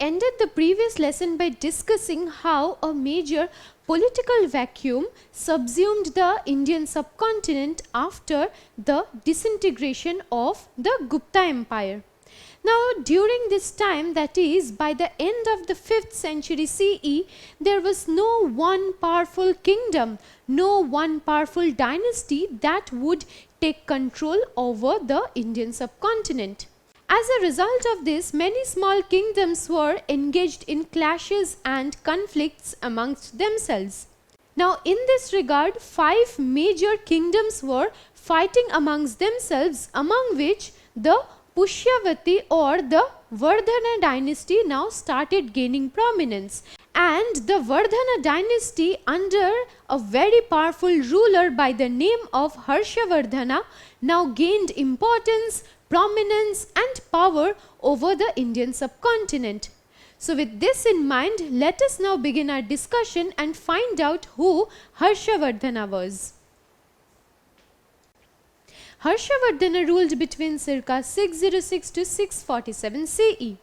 ended the previous lesson by discussing how a major political vacuum subsumed the Indian subcontinent after the disintegration of the Gupta Empire. Now, during this time, that is, by the end of the 5th century CE, there was no one powerful kingdom, no one powerful dynasty that would take control over the Indian subcontinent. As a result of this, many small kingdoms were engaged in clashes and conflicts amongst themselves. Now, in this regard, 5 major kingdoms were fighting amongst themselves, among which the Pushyavati or the Vardhana dynasty now started gaining prominence. And the Vardhana dynasty, under a very powerful ruler by the name of Harshavardhana, now gained importance, prominence and power over the Indian subcontinent. So with this in mind, let us now begin our discussion and find out who Harshavardhana was. Harshavardhana ruled between circa 606 to 647 CE.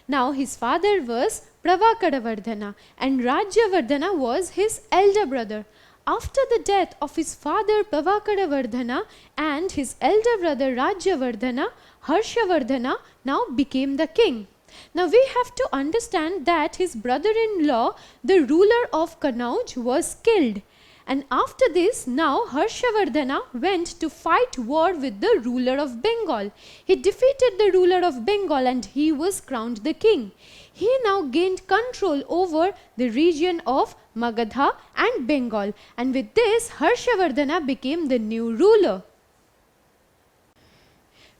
Now his father was Pravakadavardhana and Rajyavardhana was his elder brother. After the death of his father Pravakadavardhana and his elder brother Rajyavardhana, Harshavardhana now became the king. Now we have to understand that his brother-in-law, the ruler of Kannauj, was killed. And after this, now Harshavardhana went to fight war with the ruler of Bengal. He defeated the ruler of Bengal and he was crowned the king. He now gained control over the region of Magadha and Bengal, and with this Harshavardhana became the new ruler.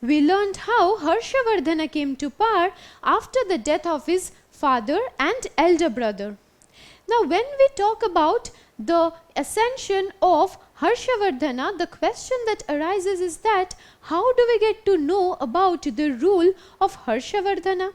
We learned how Harshavardhana came to power after the death of his father and elder brother. Now when we talk about the ascension of Harshavardhana, the question that arises is that how do we get to know about the rule of Harshavardhana?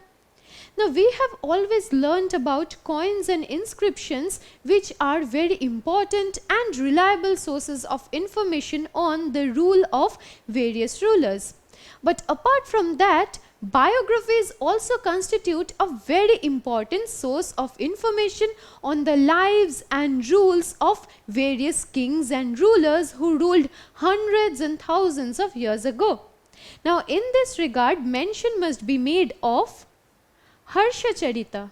Now we have always learnt about coins and inscriptions, which are very important and reliable sources of information on the rule of various rulers. But apart from that, biographies also constitute a very important source of information on the lives and rules of various kings and rulers who ruled hundreds and thousands of years ago. Now in this regard, mention must be made of Harshacharita.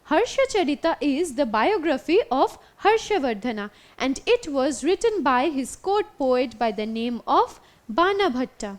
Harshacharita is the biography of Harshavardhana and it was written by his court poet by the name of Banabhatta.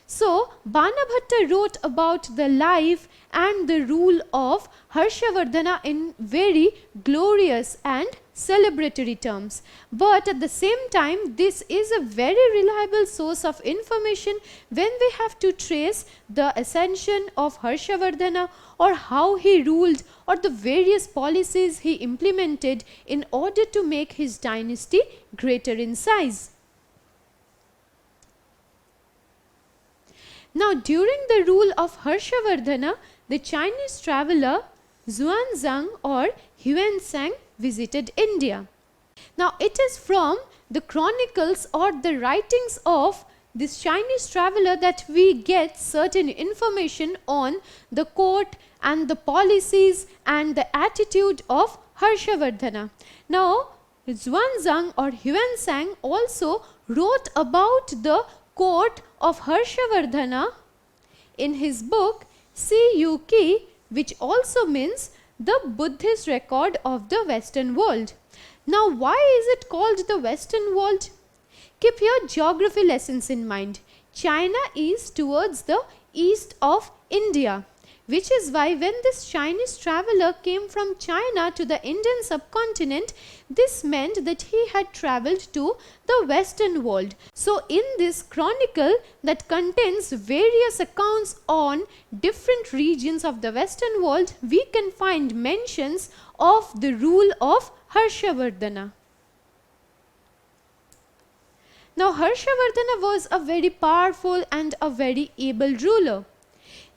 So, Banabhatta wrote about the life and the rule of Harshavardhana in very glorious and celebratory terms. But at the same time, this is a very reliable source of information when we have to trace the ascension of Harshavardhana or how he ruled or the various policies he implemented in order to make his dynasty greater in size. Now, during the rule of Harshavardhana, the Chinese traveller Xuanzang or Huansang visited India. Now, it is from the chronicles or the writings of this Chinese traveller that we get certain information on the court and the policies and the attitude of Harshavardhana. Now, Xuanzang or Huansang also wrote about the court of Harshavardhana in his book Siyuki, which also means the Buddhist record of the Western world. Now, why is it called the Western world? Keep your geography lessons in mind. China is towards the east of India, which is why when this Chinese traveller came from China to the Indian subcontinent, this meant that he had travelled to the Western world. So in this chronicle that contains various accounts on different regions of the Western world, we can find mentions of the rule of Harshavardhana. Now Harshavardhana was a very powerful and a very able ruler.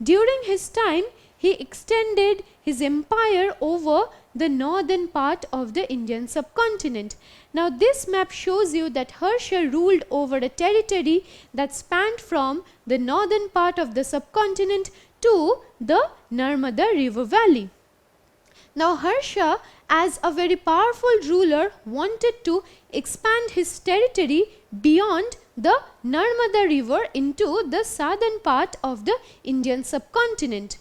During his time, he extended his empire over the northern part of the Indian subcontinent. Now this map shows you that Harsha ruled over a territory that spanned from the northern part of the subcontinent to the Narmada river valley. Now Harsha, as a very powerful ruler, wanted to expand his territory beyond the Narmada river into the southern part of the Indian subcontinent.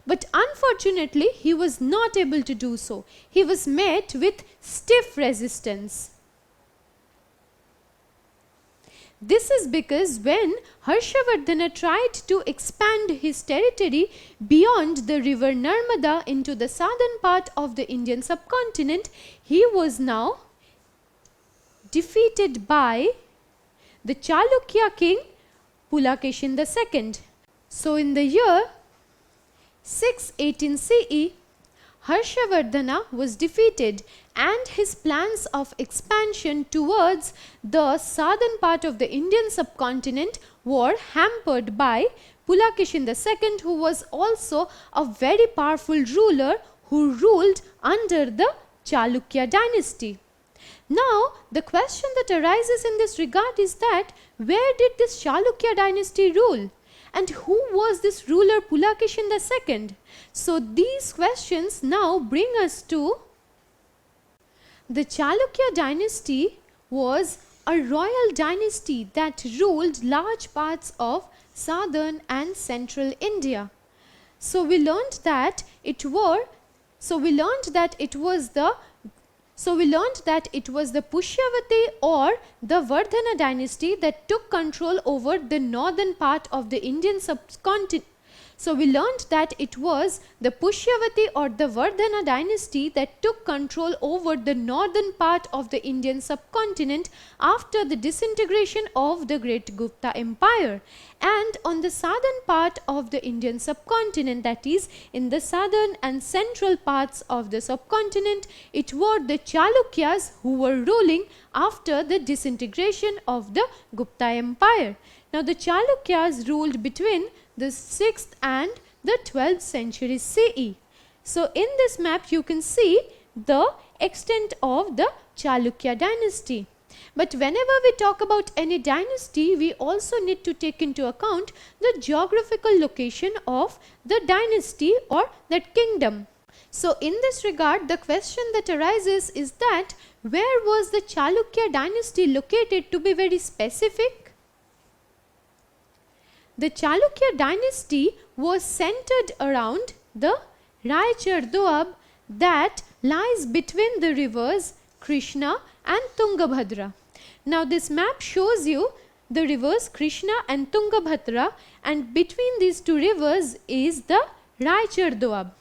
But unfortunately, he was not able to do so. He was met with stiff resistance. This is because when Harshavardhana tried to expand his territory beyond the river Narmada into the southern part of the Indian subcontinent, he was now defeated by the Chalukya king Pulakeshin II. So in the year 618 CE, Harshavardhana was defeated and his plans of expansion towards the southern part of the Indian subcontinent were hampered by Pulakeshin II, who was also a very powerful ruler who ruled under the Chalukya dynasty. Now, the question that arises in this regard is that where did this Chalukya dynasty rule? And who was this ruler Pulakeshin II? So these questions now bring us to the Chalukya dynasty was a royal dynasty that ruled large parts of southern and central India. So we learned that it was the Pushyavati or the Vardhana dynasty that took control over the northern part of the Indian subcontinent. So we learned that it was the Pushyavati or the Vardhana dynasty that took control over the northern part of the Indian subcontinent after the disintegration of the great Gupta Empire. And on the southern part of the Indian subcontinent, that is in the southern and central parts of the subcontinent, it were the Chalukyas who were ruling after the disintegration of the Gupta Empire. Now the Chalukyas ruled between the 6th and the 12th century CE. So in this map you can see the extent of the Chalukya dynasty. But whenever we talk about any dynasty, we also need to take into account the geographical location of the dynasty or that kingdom. So in this regard, the question that arises is that where was the Chalukya dynasty located, to be very specific? The Chalukya dynasty was centered around the Raichar Doab that lies between the rivers Krishna and Tungabhadra. Now this map shows you the rivers Krishna and Tungabhadra, and between these two rivers is the Raichar Doab.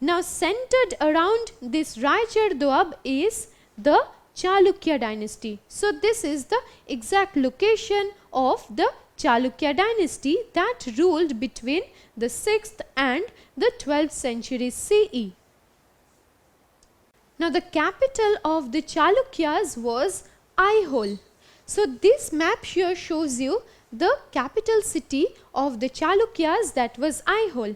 Now centered around this Raichar Doab is the Chalukya dynasty. So this is the exact location of the Chalukya dynasty that ruled between the 6th and the 12th century CE. Now the capital of the Chalukyas was Aihole. So this map here shows you the capital city of the Chalukyas, that was Aihole.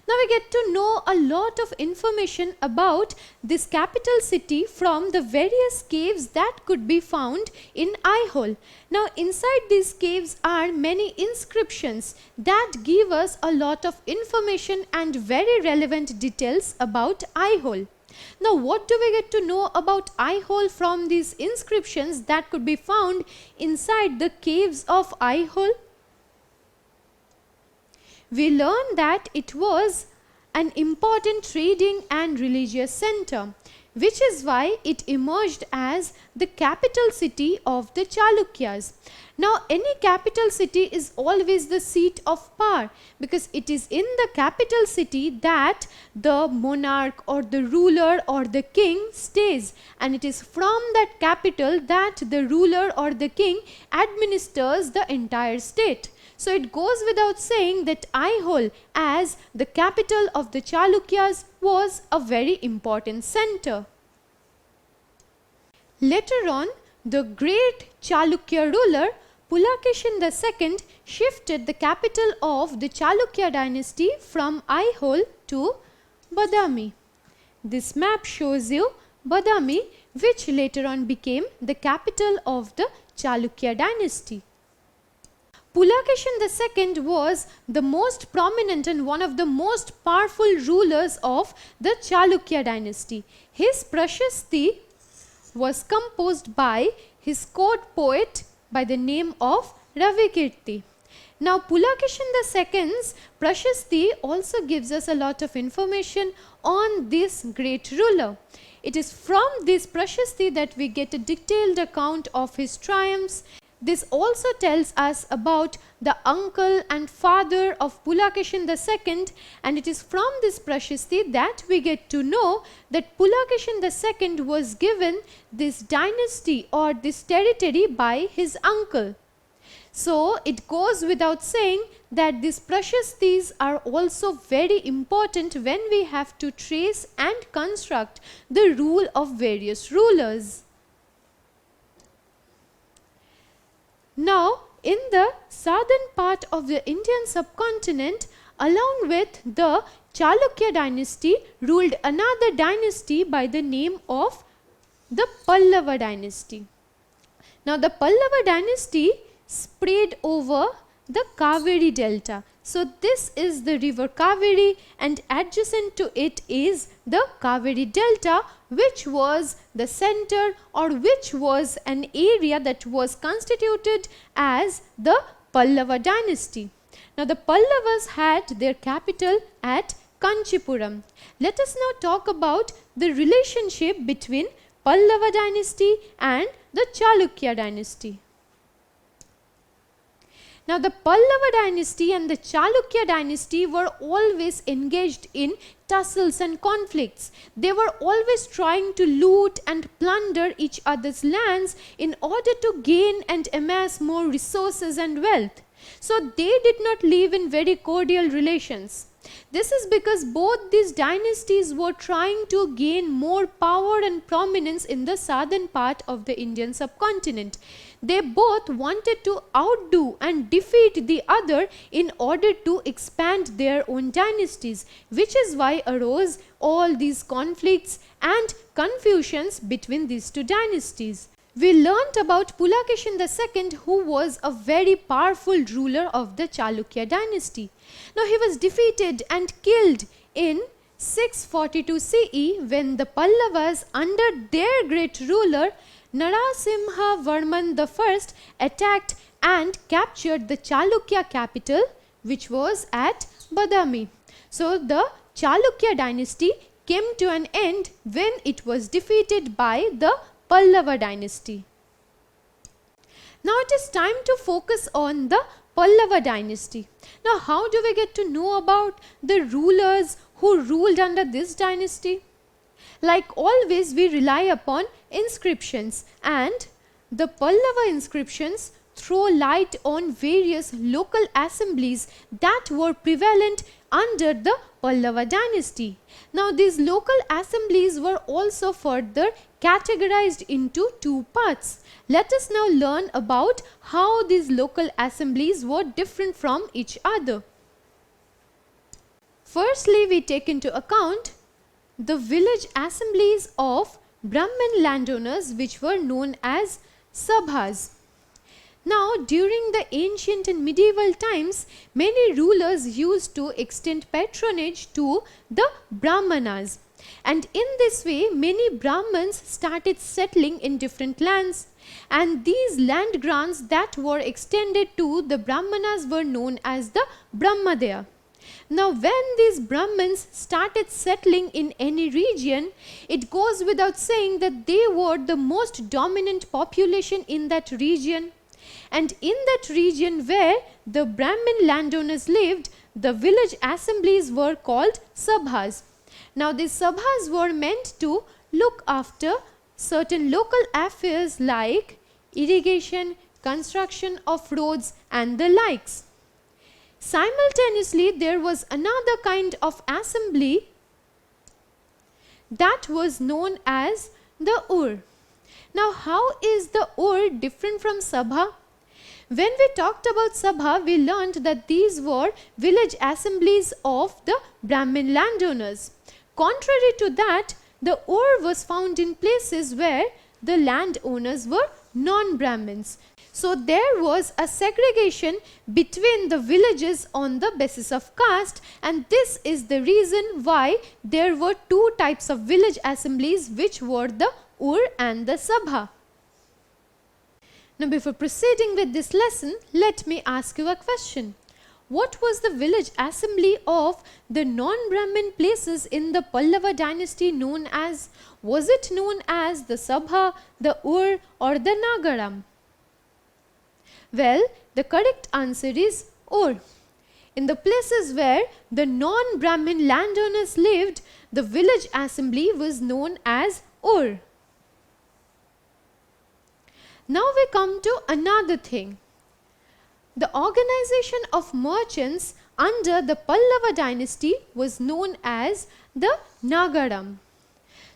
Now we get to know a lot of information about this capital city from the various caves that could be found in Aihole. Now inside these caves are many inscriptions that give us a lot of information and very relevant details about Aihole. Now what do we get to know about Aihole from these inscriptions that could be found inside the caves of Aihole? We learn that it was an important trading and religious center, which is why it emerged as the capital city of the Chalukyas. Now any capital city is always the seat of power, because it is in the capital city that the monarch or the ruler or the king stays, and it is from that capital that the ruler or the king administers the entire state. So it goes without saying that Aihole, as the capital of the Chalukyas, was a very important center. Later on, the great Chalukya ruler Pulakeshin II shifted the capital of the Chalukya dynasty from Aihole to Badami. This map shows you Badami, which later on became the capital of the Chalukya dynasty. Pulakeshin II was the most prominent and one of the most powerful rulers of the Chalukya dynasty. His Prashasti was composed by his court poet by the name of Ravikirti. Now Pulakeshin II's Prashasti also gives us a lot of information on this great ruler. It is from this Prashasti that we get a detailed account of his triumphs. This also tells us about the uncle and father of Pulakeshin II, and it is from this Prashasti that we get to know that Pulakeshin II was given this dynasty or this territory by his uncle. So it goes without saying that these Prashastis are also very important when we have to trace and construct the rule of various rulers. Now, in the southern part of the Indian subcontinent, along with the Chalukya dynasty, ruled another dynasty by the name of the Pallava dynasty. Now, the Pallava dynasty spread over the Kaveri delta. So this is the river Kaveri, and adjacent to it is the Kaveri delta, which was the center or which was an area that was constituted as the Pallava dynasty. Now the Pallavas had their capital at Kanchipuram. Let us now talk about the relationship between Pallava dynasty and the Chalukya dynasty. Now the Pallava dynasty and the Chalukya dynasty were always engaged in tussles and conflicts. They were always trying to loot and plunder each other's lands in order to gain and amass more resources and wealth. So they did not live in very cordial relations. This is because both these dynasties were trying to gain more power and prominence in the southern part of the Indian subcontinent. They both wanted to outdo and defeat the other in order to expand their own dynasties, which is why arose all these conflicts and confusions between these two dynasties. We learnt about Pulakeshin II, who was a very powerful ruler of the Chalukya dynasty. Now he was defeated and killed in 642 CE when the Pallavas under their great ruler Narasimha Varman I attacked and captured the Chalukya capital, which was at Badami. So the Chalukya dynasty came to an end when it was defeated by the Pallava dynasty. Now it is time to focus on the Pallava dynasty. Now how do we get to know about the rulers who ruled under this dynasty? Like always, we rely upon inscriptions, and the Pallava inscriptions throw light on various local assemblies that were prevalent under the Pallava dynasty. Now these local assemblies were also further categorized into two parts. Let us now learn about how these local assemblies were different from each other. Firstly, we take into account the village assemblies of Brahmin landowners, which were known as Sabhas. Now, during the ancient and medieval times, many rulers used to extend patronage to the Brahmanas. And in this way, many Brahmins started settling in different lands. And these land grants that were extended to the Brahmanas were known as the Brahmadaya. Now, when these Brahmins started settling in any region, it goes without saying that they were the most dominant population in that region. And in that region where the Brahmin landowners lived, the village assemblies were called Sabhas. Now, these Sabhas were meant to look after certain local affairs like irrigation, construction of roads and the likes. Simultaneously, there was another kind of assembly that was known as the Ur. Now, how is the Ur different from Sabha? When we talked about Sabha, we learned that these were village assemblies of the Brahmin landowners. Contrary to that, the Ur was found in places where the landowners were non-Brahmins. So there was a segregation between the villages on the basis of caste, and this is the reason why there were two types of village assemblies, which were the Ur and the Sabha. Now before proceeding with this lesson, let me ask you a question. What was the village assembly of the non-Brahmin places in the Pallava dynasty known as? Was it known as the Sabha, the Ur, or the Nagaram? Well, the correct answer is Ur. In the places where the non-Brahmin landowners lived, the village assembly was known as Ur. Now we come to another thing. The organization of merchants under the Pallava dynasty was known as the Nagaram.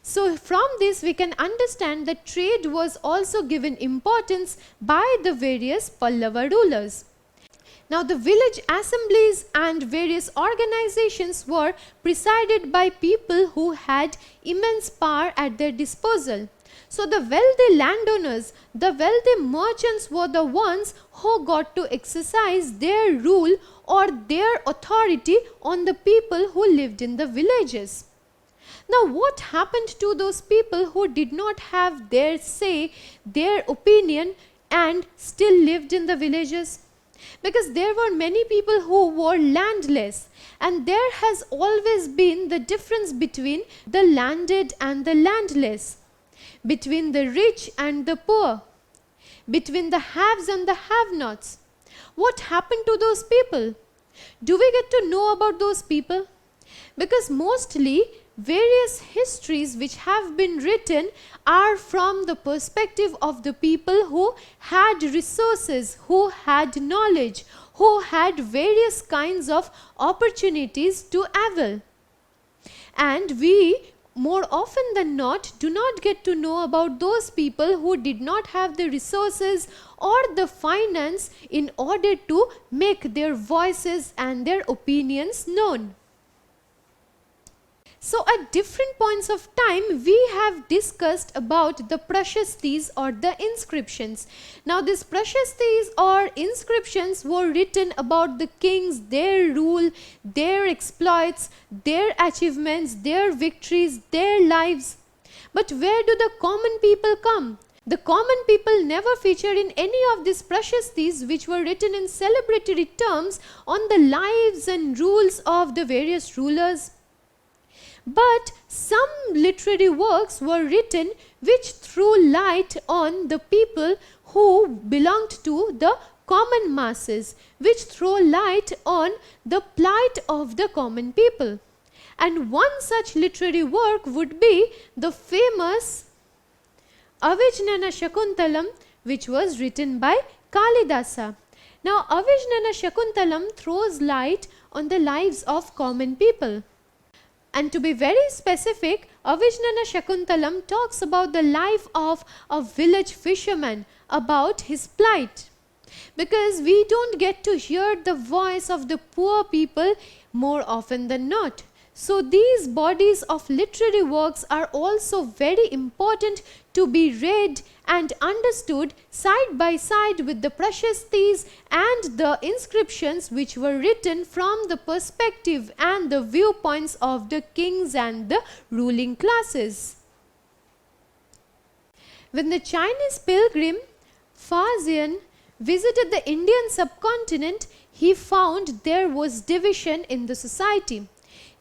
So from this we can understand that trade was also given importance by the various Pallava rulers. Now the village assemblies and various organizations were presided by people who had immense power at their disposal. So the wealthy landowners, the wealthy merchants were the ones who got to exercise their rule or their authority on the people who lived in the villages. Now what happened to those people who did not have their say, their opinion, and still lived in the villages? Because there were many people who were landless, and there has always been the difference between the landed and the landless, between the rich and the poor, between the haves and the have-nots. What happened to those people? Do we get to know about those people? Because mostly various histories which have been written are from the perspective of the people who had resources, who had knowledge, who had various kinds of opportunities to avail. And we more often than not do not get to know about those people who did not have the resources or the finance in order to make their voices and their opinions known. So at different points of time we have discussed about the prashastis or the inscriptions. Now these prashastis or inscriptions were written about the kings, their rule, their exploits, their achievements, their victories, their lives. But where do the common people come? The common people never feature in any of these prashastis which were written in celebratory terms on the lives and rules of the various rulers. But some literary works were written which threw light on the people who belonged to the common masses, which throw light on the plight of the common people. And one such literary work would be the famous Avijnana Shakuntalam, which was written by Kalidasa. Now Avijnana Shakuntalam throws light on the lives of common people. And to be very specific, Avijnana Shakuntalam talks about the life of a village fisherman, about his plight. Because we don't get to hear the voice of the poor people more often than not. So these bodies of literary works are also very important to be read and understood side by side with the prashastis and the inscriptions which were written from the perspective and the viewpoints of the kings and the ruling classes. When the Chinese pilgrim Faxian visited the Indian subcontinent, he found there was division in the society.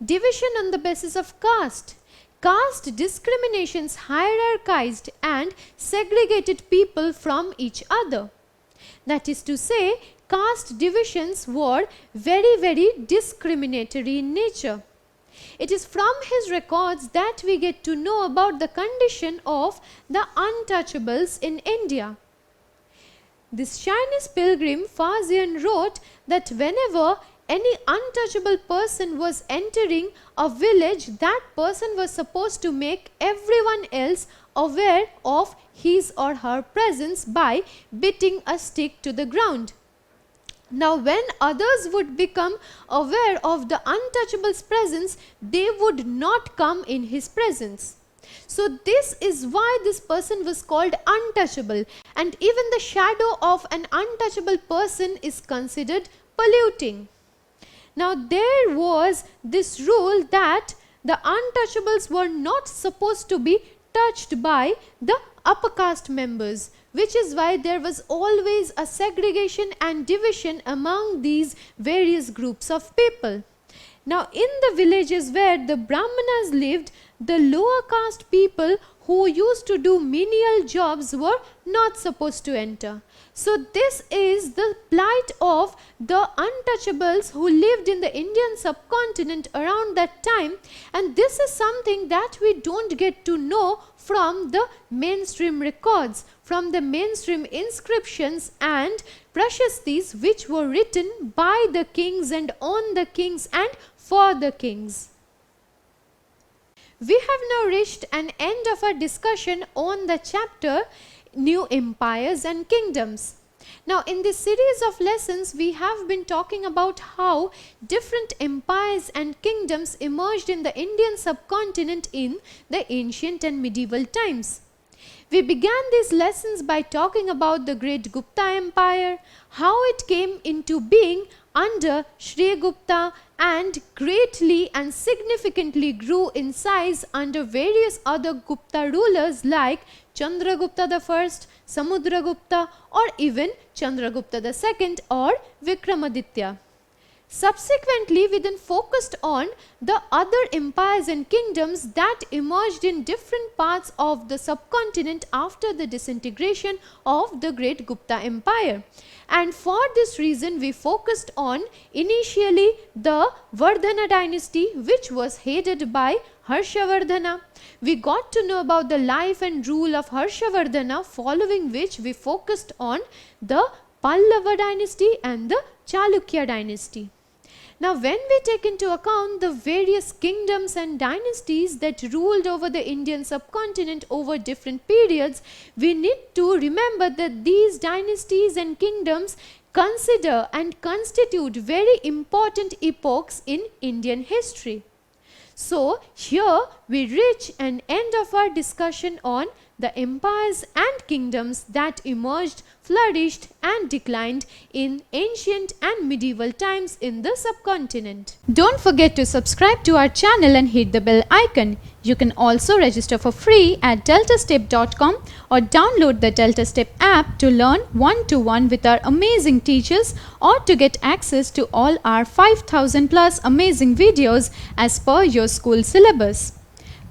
Division on the basis of caste. Caste discriminations hierarchized and segregated people from each other. That is to say, caste divisions were very discriminatory in nature. It is from his records that we get to know about the condition of the untouchables in India. This Chinese pilgrim Faxian wrote that whenever any untouchable person was entering a village, that person was supposed to make everyone else aware of his or her presence by beating a stick to the ground. Now when others would become aware of the untouchable's presence, they would not come in his presence. So this is why this person was called untouchable, and even the shadow of an untouchable person is considered polluting. Now there was this rule that the untouchables were not supposed to be touched by the upper caste members, which is why there was always a segregation and division among these various groups of people. Now in the villages where the Brahmanas lived, the lower caste people who used to do menial jobs were not supposed to enter. So this is the plight of the untouchables who lived in the Indian subcontinent around that time, and this is something that we don't get to know from the mainstream records, from the mainstream inscriptions and prashastis which were written by the kings and on the kings and for the kings. We have now reached an end of our discussion on the chapter New Empires and Kingdoms. Now in this series of lessons we have been talking about how different empires and kingdoms emerged in the Indian subcontinent in the ancient and medieval times. We began these lessons by talking about the great Gupta Empire, how it came into being under Sri Gupta and greatly and significantly grew in size under various other Gupta rulers like Chandragupta I, Samudragupta, or even Chandragupta II or Vikramaditya. Subsequently, we then focused on the other empires and kingdoms that emerged in different parts of the subcontinent after the disintegration of the great Gupta Empire. And for this reason, we focused on initially the Vardhana dynasty, which was headed by Harshavardhana. We got to know about the life and rule of Harshavardhana, following which we focused on the Pallava dynasty and the Chalukya dynasty. Now when we take into account the various kingdoms and dynasties that ruled over the Indian subcontinent over different periods, we need to remember that these dynasties and kingdoms consider and constitute very important epochs in Indian history. So here we reach an end of our discussion on the empires and kingdoms that emerged, flourished and declined in ancient and medieval times in the subcontinent. Don't forget to subscribe to our channel and hit the bell icon. You can also register for free at DeltaStep.com or download the DeltaStep app to learn one-to-one with our amazing teachers or to get access to all our 5,000 plus amazing videos as per your school syllabus.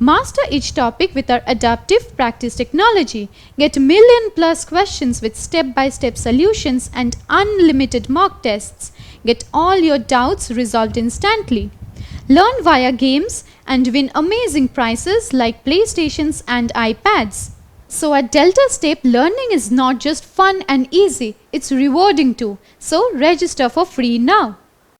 Master each topic with our adaptive practice technology. Get million plus questions with step-by-step solutions and unlimited mock tests. Get all your doubts resolved instantly. Learn via games and win amazing prizes like PlayStations and iPads. So at DeltaStep, learning is not just fun and easy, it's rewarding too. So register for free now.